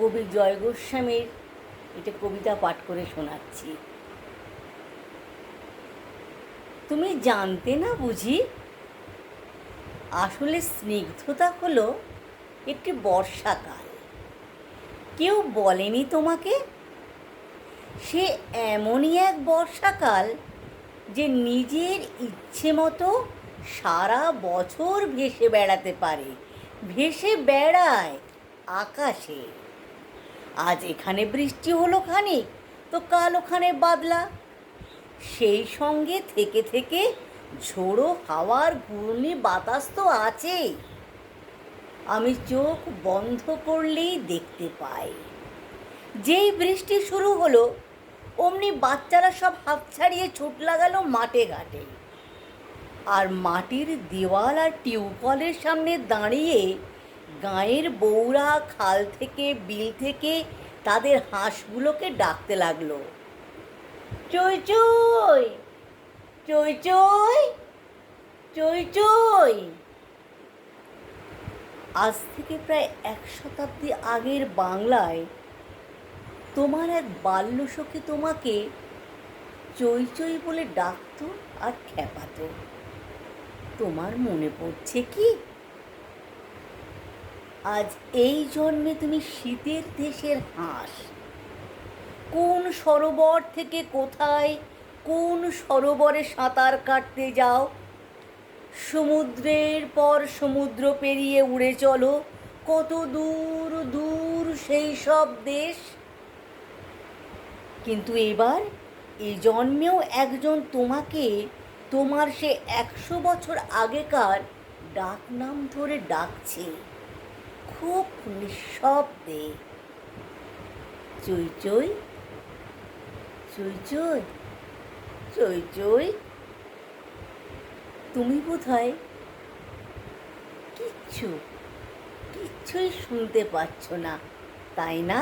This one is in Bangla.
কবি জয় গোস্বামীর এটা কবিতা পাঠ করে শোনাচ্ছি। তুমি জানতে না বুঝি? আসলে স্নিগ্ধতা হলো একটি বর্ষাকাল। কেউ বলেনি তোমাকে? সে এমনই এক বর্ষাকাল যে নিজের ইচ্ছে মতো সারা বছর ভেসে বেড়াতে পারে, ভেসে বেড়ায় আকাশে। আজ এখানে বৃষ্টি হলো খানিক, তো কাল ওখানে বাদলা। সেই সঙ্গে থেকে থেকে ঝোড়ো হাওয়ার ঘূর্ণি বাতাস তো আছেই। আমি চোখ বন্ধ করলেই দেখতে পাই। যেই বৃষ্টি শুরু হলো অমনি বাচ্চারা সব হাঁপ ছাড়িয়ে ছুট লাগালো মাঠে ঘাটে। আর মাটির দেওয়াল আর টিউবওয়েলের সামনে দাঁড়িয়ে গাঁয়ের বউরা খাল থেকে বিল থেকে তাদের হাঁসগুলোকে ডাকতে লাগলো, চই চই, চই চই, চই চই। আজ থেকে প্রায় 1 শতাব্দী আগের বাংলায় তোমার এক বাল্যসখী তোমাকে চই চই বলে ডাকতো আর খেপাতো। তোমার মনে পড়ছে কি? আজ এই জন্মে তুমি শীতের দেশের হাঁস। কোন সরোবর থেকে কোথায়, কোন সরোবরে সাঁতার কাটতে যাও। সমুদ্রের পর সমুদ্র পেরিয়ে উড়ে চলো কত দূর দূর সেই সব দেশ। কিন্তু এবার এই জন্মেও একজন তোমাকে তোমার সে 100 বছর আগেকার ডাক নাম ধরে ডাকছে, খুব নিঃশব্দে, চই চই, চই চই, চই চই। তুমি বোধহয় কিচ্ছুই শুনতে পাচ্ছ না, তাই না?